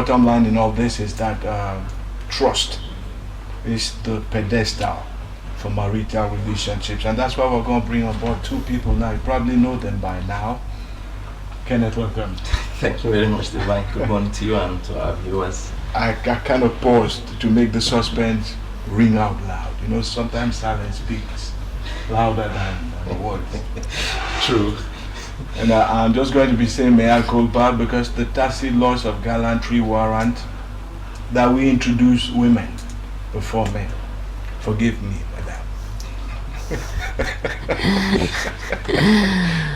bottom line in all this is that trust is the pedestal for marital relationships, and that's why we're going to bring on board two people now. You probably know them by now. Kenneth, welcome. Thank you very much, Divine. Good morning to you and to our viewers. I kind of paused to make the suspense ring out loud. You know, sometimes silence speaks louder than words. True. And I'm just going to be saying mea culpa because the tacit laws of gallantry warrant that we introduce women before men. Forgive me, madam.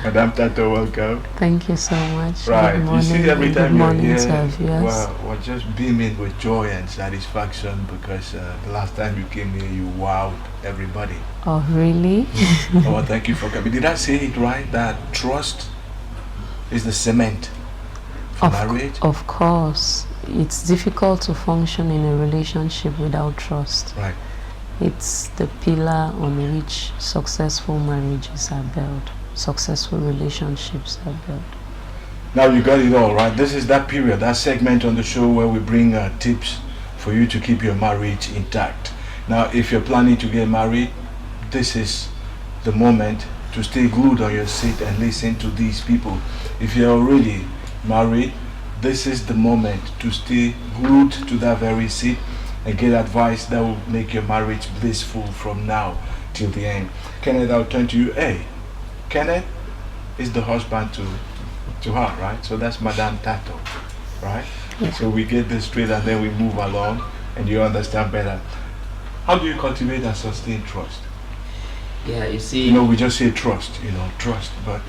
Madam Tato, welcome. Thank you so much. Right. Good morning. You see, every time you're here, Yes. we're just beaming with joy and satisfaction because the last time you came here, you wowed everybody. Oh, really? Oh, thank you for coming. Did I say it right? That trust is the cement for marriage? Of course. It's difficult to function in a relationship without trust. Right. It's the pillar on which successful marriages are built, successful relationships are built. Now you got it all, right? This is that period, that segment on the show where we bring tips for you to keep your marriage intact. Now, if you're planning to get married, this is the moment to stay glued on your seat and listen to these people. If you're already married, this is the moment to stay glued to that very seat and get advice that will make your marriage blissful from now till the end. Kenneth, I'll turn to you. Hey, Kenneth is the husband to her, right? So that's Madame Tato, right? Yeah. So we get this straight and then we move along and you understand better. How do you cultivate and sustain trust? Yeah, you see... You know, we just say trust, trust, but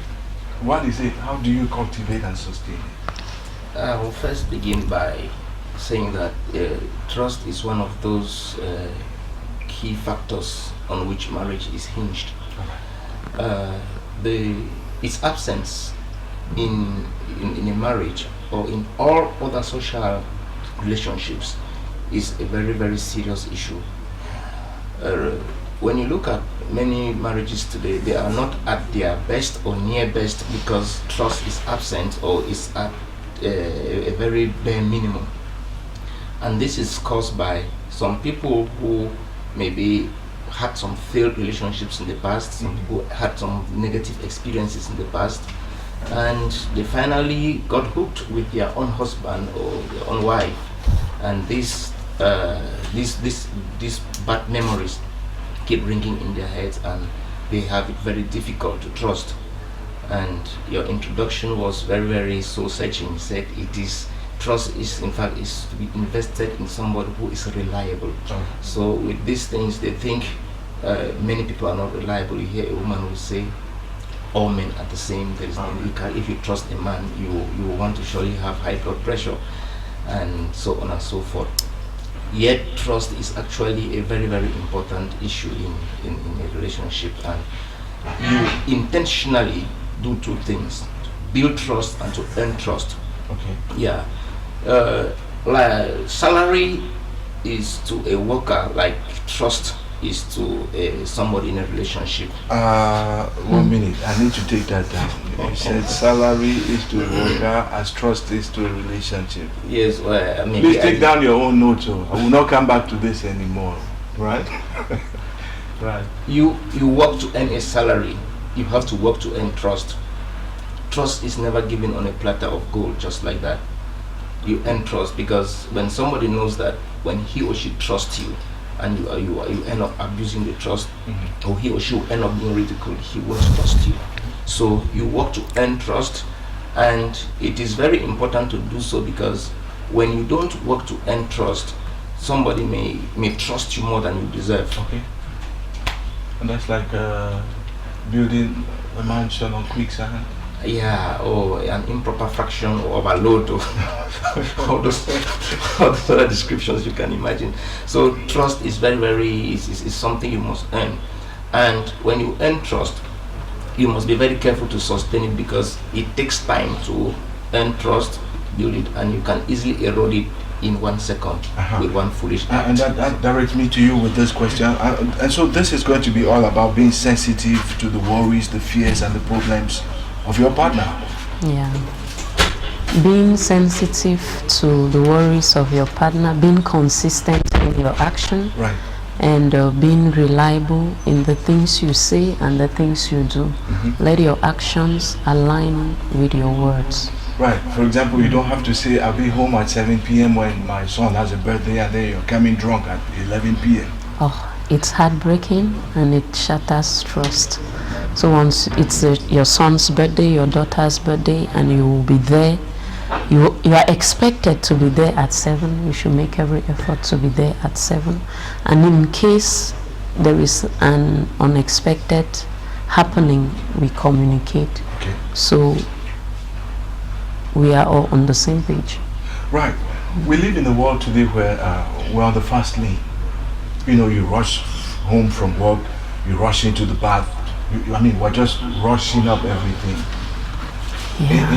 what is it? How do you cultivate and sustain it? I will first begin by saying that trust is one of those key factors on which marriage is hinged. Its absence in a marriage or in all other social relationships is a very, very serious issue. When you look at many marriages today, they are not at their best or near best because trust is absent or is at a very bare minimum. And this is caused by some people who maybe had some failed relationships in the past, some people had some negative experiences in the past, and they finally got hooked with their own husband or their own wife, and these bad memories keep ringing in their heads, and they have it very difficult to trust. And your introduction was very, very soul-searching. You said trust is in fact is to be invested in somebody who is reliable. So with these things, they think many people are not reliable. You hear a woman who say, all men are the same. There is no, if you trust a man, you want to surely have high blood pressure, and so on and so forth. Yet trust is actually a very, very important issue in a relationship, and you intentionally do two things: to build trust and to earn trust. Okay. Yeah. Like salary is to a worker like trust is to somebody in a relationship. 1 minute, I need to take that down. You said salary is to a worker as trust is to a relationship. Yes, well, maybe please take down your own notes. I will not come back to this anymore. Right? Right. You work to earn a salary. You have to work to earn trust. Trust is never given on a platter of gold, just like that. You earn trust because when somebody knows that when he or she trusts you, and you end up abusing the trust, or he or she will end up being ridiculed, he won't trust you. So you work to earn trust, and it is very important to do so because when you don't work to earn trust, somebody may trust you more than you deserve. Okay. And that's like building a mansion on quicksand. Yeah, or an improper fraction or overload or all those other descriptions you can imagine. So trust is is something you must earn, and when you earn trust, you must be very careful to sustain it because it takes time to earn trust, build it, and you can easily erode it in 1 second with one foolish act. And that directs me to you with this question. And so this is going to be all about being sensitive to the worries, the fears, and the problems of your partner. Yeah. being sensitive to the worries of your partner, being consistent in your action, Right. and being reliable in the things you say and the things you do. Let your actions align with your words. Right. For example, you don't have to say, I'll be home at 7 p.m. when my son has a birthday, and then you're coming drunk at 11 p.m. Oh, it's heartbreaking and it shatters trust. So once it's your son's birthday, your daughter's birthday, and you will be there, you are expected to be there at 7. You should make every effort to be there at 7. And in case there is an unexpected happening, we communicate. Okay. So we are all on the same page. Right. We live in a world today where we're on the fast lane. You know, you rush home from work, you rush into the bath. We're just rushing up everything. Yeah.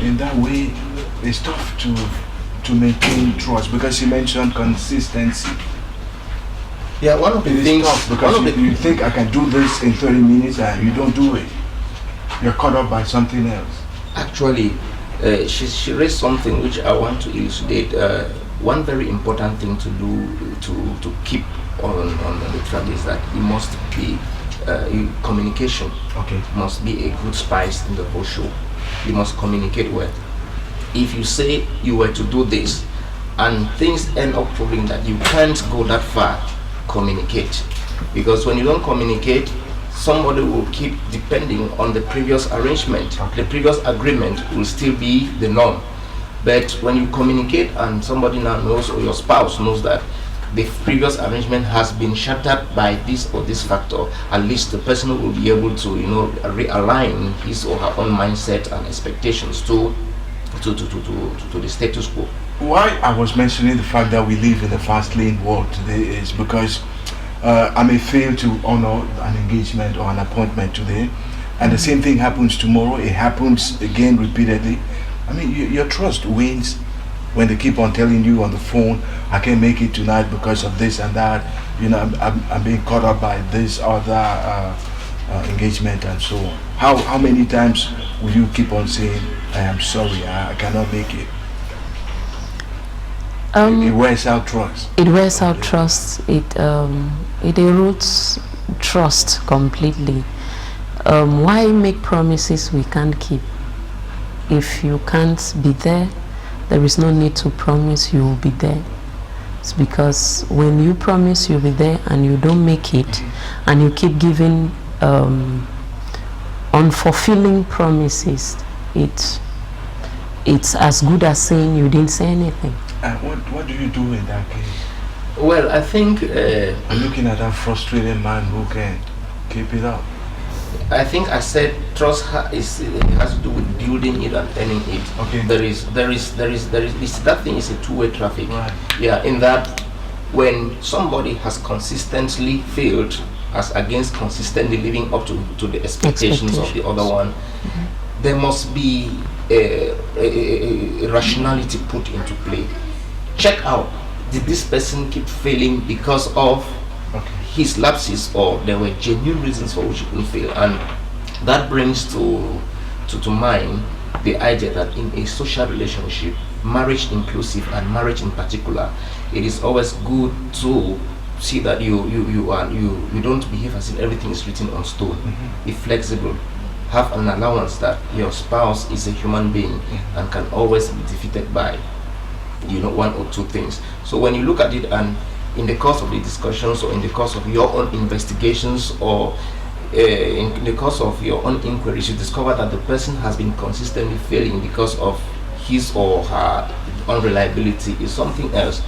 In that way, it's tough to maintain trust, because you mentioned consistency. Yeah, one of the It is things, tough because you think I can do this in 30 minutes and you don't do it. You're caught up by something else. actually, she raised something which I want to elucidate. One very important thing to do to keep on the track is that it must be communication. Okay. Must be a good spice in the whole show. You must communicate well. If you say you were to do this and things end up proving that you can't go that far, communicate. Because when you don't communicate, somebody will keep depending on the previous arrangement. Okay. The previous agreement will still be the norm. But when you communicate and somebody now knows, or your spouse knows, that the previous arrangement has been shattered by this or this factor, at least the person will be able to, realign his or her own mindset and expectations to the status quo. Why I was mentioning the fact that we live in a fast lane world today is because I may fail to honor an engagement or an appointment today, and the same thing happens tomorrow. It happens again repeatedly. Your trust wanes when they keep on telling you on the phone, I can't make it tonight because of this and that. I'm being caught up by this other engagement and so on. How many times will you keep on saying, I am sorry, I cannot make it? It wears out trust. It wears out trust. It erodes trust completely. Why make promises we can't keep? If you can't be there, there is no need to promise you will be there. It's because when you promise you'll be there and you don't make it, and you keep giving unfulfilling promises, it's as good as saying you didn't say anything. What do you do in that case? Well, I think I'm looking at that frustrated man who can't keep it up. I think I said trust has to do with building it and earning it. Okay. That thing is a two-way traffic. Right. Yeah, in that when somebody has consistently failed as against consistently living up to the expectations of the other one, there must be a rationality put into play. Check out, did this person keep failing because of his lapses, or there were genuine reasons for which he couldn't fail? And that brings to mind the idea that in a social relationship, marriage inclusive and marriage in particular, it is always good to see that you don't behave as if everything is written on stone. Be flexible, have an allowance that your spouse is a human being and can always be defeated by one or two things. So when you look at it, and in the course of the discussions, or in the course of your own investigations, or in the course of your own inquiries, you discover that the person has been consistently failing because of his or her unreliability, is something else.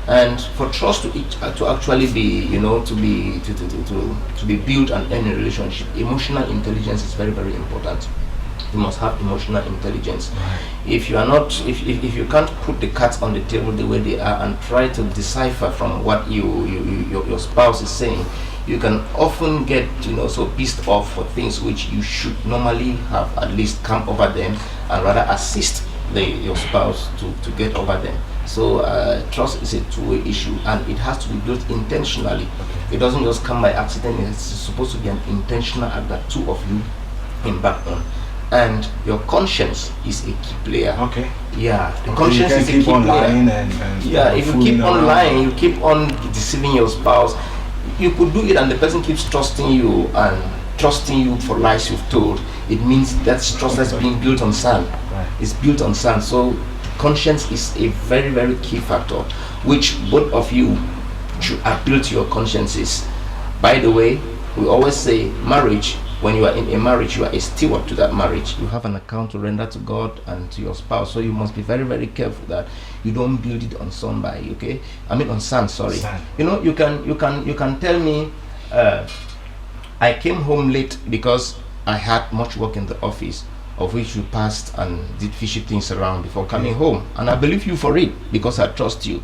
And for trust to actually be, to be built and end a relationship, emotional intelligence is very, very important. You must have emotional intelligence. If you are not, if you can't put the cards on the table the way they are and try to decipher from what your spouse is saying, you can often get so pissed off for things which you should normally have at least come over them and rather assist your spouse to get over them. So trust is a two-way issue, and it has to be built intentionally. It doesn't just come by accident. It's supposed to be an intentional act that two of you embark on. and your conscience is a key player. Okay. Yeah, the Okay, conscience you is can a keep key on player. lying and Yeah, if you fooling keep on around. lying, you keep on deceiving your spouse, you could do it and the person keeps trusting you and trusting you for lies you've told. It means that's trust that's being built on sand. Right. It's built on sand. So conscience is a very, very key factor, which both of you should appeal to your consciences. By the way, we always say marriage, when you are in a marriage, you are a steward to that marriage. You have an account to render to God and to your spouse. So you must be very, very careful that you don't build it on somebody, okay? I mean on sand, sorry. Sand. You know, you can tell me I came home late because I had much work in the office, of which you passed and did fishy things around before coming home. And I believe you for it because I trust you.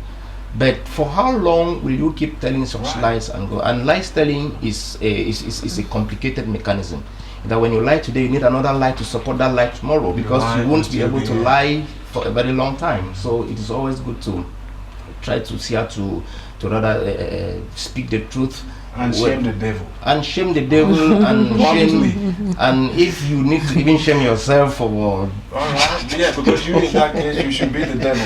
But for how long will you keep telling such Right. lies and go? And lies telling is a complicated mechanism. That when you lie today, you need another lie to support that lie tomorrow, because lie you won't be until able to the end. lie for a very long time. So it is always good to try to see how to rather speak the truth And shame the devil. and shame the devil and shame, and if you need to even shame yourself for All right. Yeah, because you in that case you should be the devil.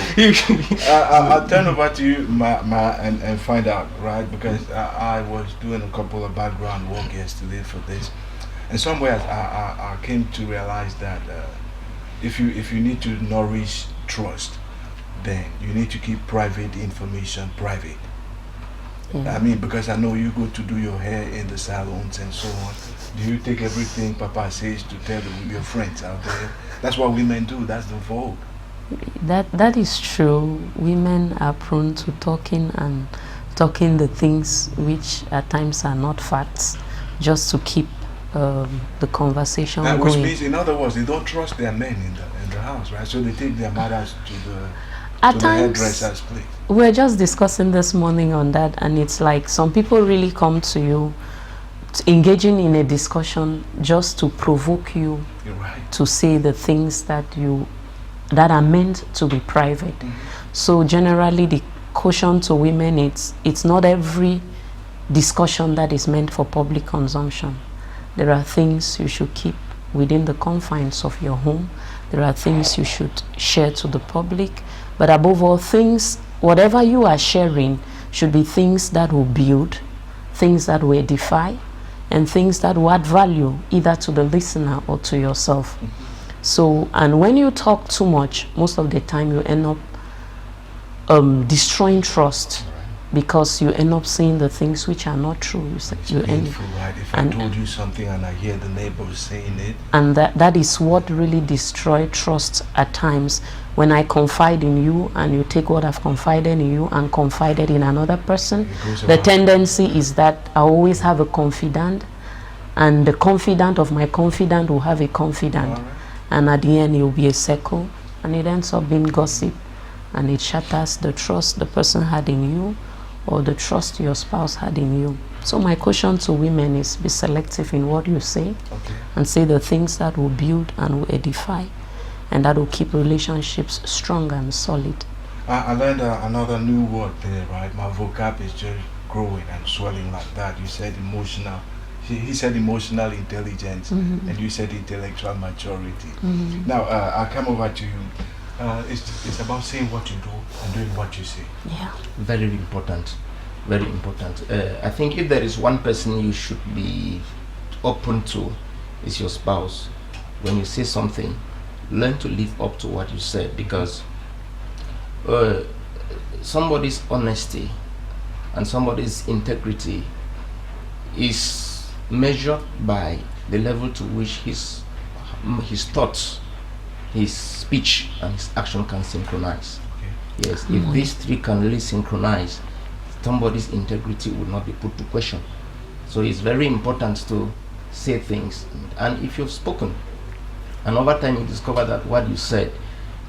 I'll turn over to you, and find out, right? Because I was doing a couple of background work yesterday for this, and somewhere I came to realize that if you need to nourish trust, then you need to keep private information private. I mean, because I know you go to do your hair in the salons and so on. Do you take everything Papa says to tell your friends out there? That's what women do. That's the vogue. That is true. Women are prone to talking the things which at times are not facts, just to keep the conversation Which going. means, in other words, they don't trust their men in the house, right? So they take their mothers to the At times, hairdresser's place. we're just discussing this morning on that, and it's like some people really come to you engaging in a discussion just to provoke you You're right. to say the things that are meant to be private. So generally the caution to women, it's not every discussion that is meant for public consumption. There are things you should keep within the confines of your home. There are things you should share to the public. But above all things, whatever you are sharing should be things that will build, things that will edify, and things that will add value either to the listener or to yourself. So, and when you talk too much, most of the time you end up destroying trust, because you end up saying the things which are not true. It's painful, right? If I told you something and I hear the neighbors saying it. And that is what really destroys trust at times. When I confide in you and you take what I've confided in you and confided in another person, the tendency is that I always have a confidant, and the confidant of my confidant will have a confidant. Right. And at the end it will be a circle, and it ends up being gossip, and it shatters the trust the person had in you or the trust your spouse had in you. So my caution to women is be selective in what you say, and say the things that will build and will edify, and that will keep relationships strong and solid. I learned another new word there, right? My vocab is just growing and swelling like that. You said emotional. He said emotional intelligence, and you said intellectual maturity. Now, I'll come over to you. It's about saying what you do and doing what you say. Yeah. very important, very important. I think if there is one person you should be open to, is your spouse. When you say something, learn to live up to what you said, because somebody's honesty and somebody's integrity is measured by the level to which his thoughts, his speech and his action can synchronize. Yes, if these three can really synchronize, somebody's integrity will not be put to question. So it's very important to say things, and if you've spoken and over time you discover that what you said,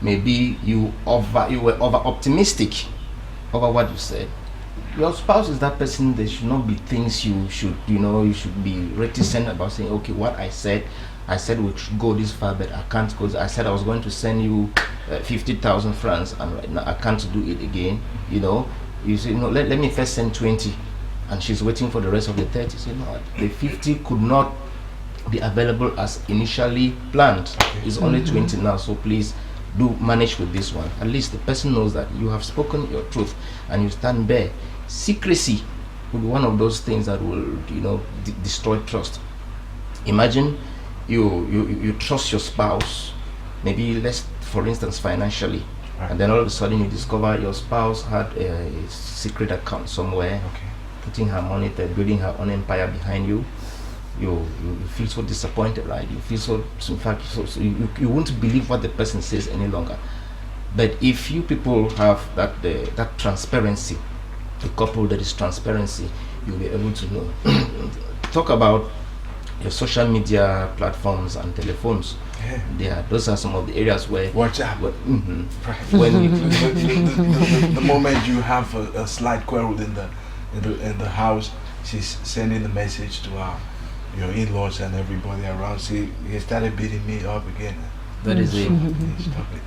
maybe you were over optimistic over what you said, your spouse is that person. There should not be things you should be reticent about, saying, okay, what I said we should go this far, but I can't, because I said I was going to send you 50,000 francs, and right now I can't do it again. You say, no, let me first send 20, and she's waiting for the rest of the 30. Say, no, the 50 could not be available as initially planned. It's only 20 now, so please do manage with this one. At least the person knows that you have spoken your truth and you stand there. Secrecy will be one of those things that will, you know, destroy trust. Imagine you trust your spouse, maybe less, for instance, financially, and then all of a sudden you discover your spouse had a secret account somewhere, putting her money there, building her own empire behind you. You feel so disappointed, right? You feel so, in fact, you won't believe what the person says any longer. But if you people have that transparency, a couple that is transparency, you'll be able to know. Talk about your social media platforms and telephones. Those are some of the areas where WhatsApp. When you, the moment you have a slight quarrel in the house, she's sending a message to your in-laws and everybody around. See, he started beating me up again. That is it.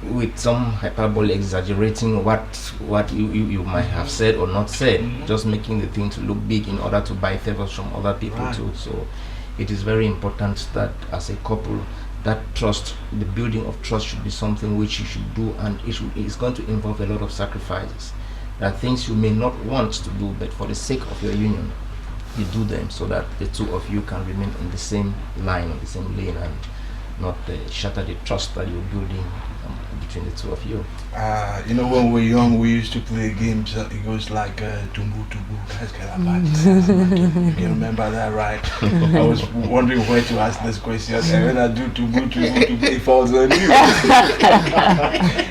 With some hyperbole, exaggerating what you might have said or not said, just making the thing to look big in order to buy favors from other people too. So it is very important that as a couple, that trust, the building of trust, should be something which you should do, and it's going to involve a lot of sacrifices. There are things you may not want to do, but for the sake of your union, you do them so that the two of you can remain on the same line, on the same lane, and not shatter the trust that you're building between the two of you. You know, when we were young, we used to play games. It goes like Tumbu Tumbu. You can remember that, right? I was wondering where to ask this question. And when I do Tumbu Tumbu Tumbu, it falls on you.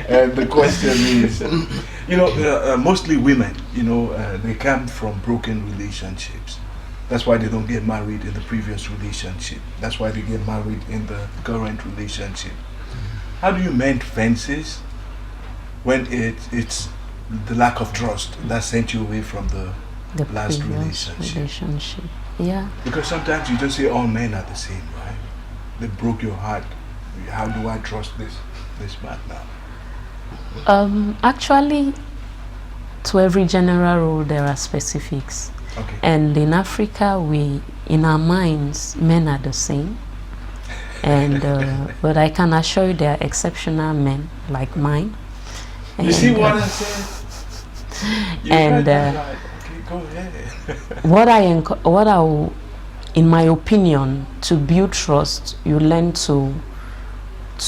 And the question is, you know, mostly women, you know, they come from broken relationships. That's why they don't get married in the previous relationship. That's why they get married in the current relationship. How do you mend fences when it's the lack of trust that sent you away from the last relationship? Yeah. Because sometimes you just say all men are the same, right? They broke your heart. How do I trust this man now? Actually, to every general rule there are specifics. Okay. And in Africa, in our minds, men are the same. And but I can assure you there are exceptional men like mine. And, you see what I said? And okay, go ahead. what I will, in my opinion, to build trust, you learn to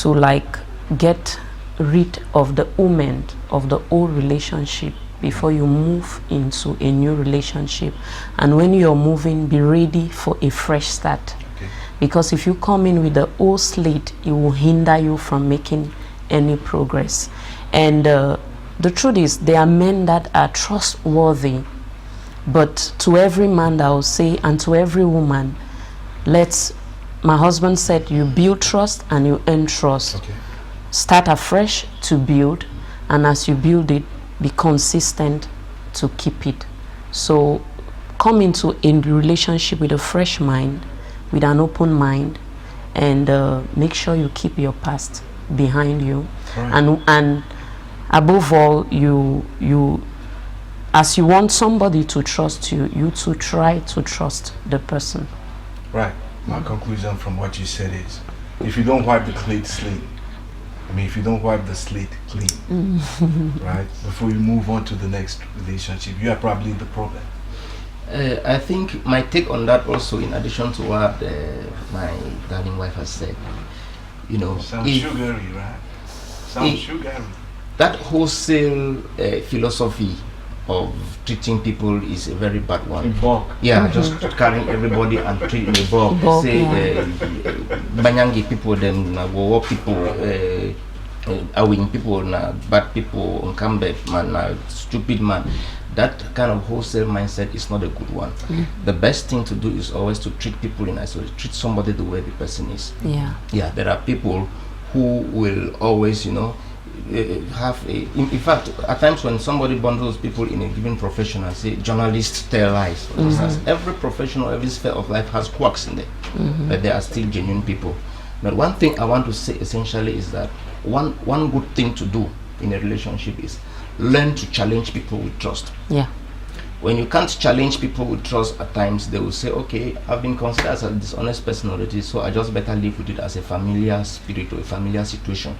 like get rid of the woman of the old relationship before you move into a new relationship. And when you're moving, be ready for a fresh start. Okay. Because if you come in with the old slate, it will hinder you from making any progress. And the truth is, there are men that are trustworthy, but to every man I will say, and to every woman, my husband said, you build trust and you earn trust. Okay. Start afresh to build, and as you build it, be consistent to keep it. So come into a relationship with a fresh mind, with an open mind, and make sure you keep your past behind you. Right. And above all, you as you want somebody to trust you, you to try to trust the person. Right. My conclusion from what you said is, if you don't wipe the slate, if you don't wipe the slate clean, right, before you move on to the next relationship, you are probably the problem. I think my take on that also, in addition to what my darling wife has said, you know, sounds sugary, right? Sounds sugary. That wholesale philosophy of treating people is a very bad one. In bulk. Yeah, just carrying everybody and treating in bulk. Say, Banyangi people, them Nagowo people, Awing people, bad people, Nkambe man, stupid man. That kind of wholesale mindset is not a good one. The best thing to do is always to treat people in isolation. Treat somebody the way the person is. Yeah, there are people who will always, you know, have a, in fact, at times when somebody bundles people in a given profession and say journalists tell lies, for instance, every profession or every sphere of life has quirks in there, but there are still genuine people. But one thing I want to say essentially is that one good thing to do in a relationship is learn to challenge people with trust. when you can't challenge people with trust at times, they will say, okay, I've been considered as a dishonest person already, so I just better live with it as a familiar spirit or a familiar situation.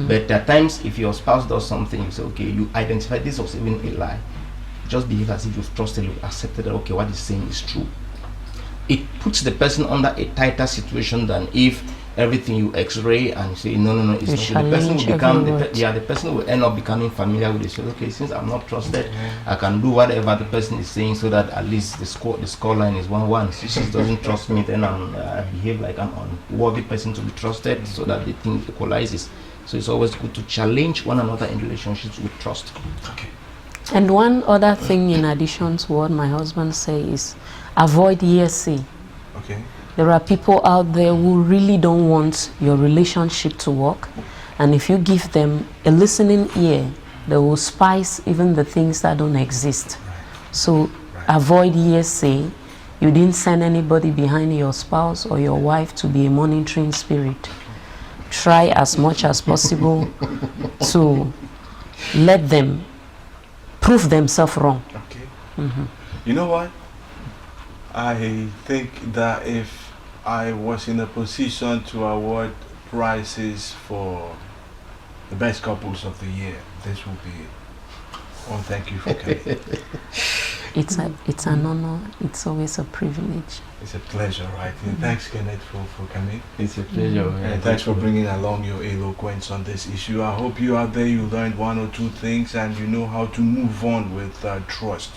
But at times, if your spouse does something, you say, okay, you identify this was even a lie. Just behave as if you've trusted, you've accepted that, okay, what he's saying is true. It puts the person under a tighter situation than if everything you x-ray and say no, it's not. The person will become the person will end up becoming familiar with it. So okay, since I'm not trusted, I can do whatever the person is saying, so that at least the score line is 1-1. Since she doesn't trust me, then I behave like I'm unworthy person to be trusted, so that the thing equalizes. So it's always good to challenge one another in relationships with trust. Okay. And one other thing in addition to what my husband says is avoid hearsay. Okay. There are people out there who really don't want your relationship to work, and if you give them a listening ear, they will spice even the things that don't exist. So avoid hearsay. You didn't send anybody behind your spouse or your wife to be a monitoring spirit. Try as much as possible to let them prove themselves wrong. Okay. You know what? I think that if I was in a position to award prizes for the best couples of the year, this would be it. Oh, thank you for coming. It's an honor. It's always a privilege. It's a pleasure, right? And thanks, Kenneth, for coming. It's a pleasure. And thanks for bringing along your eloquence on this issue. I hope you out there, you learned one or two things and you know how to move on with trust.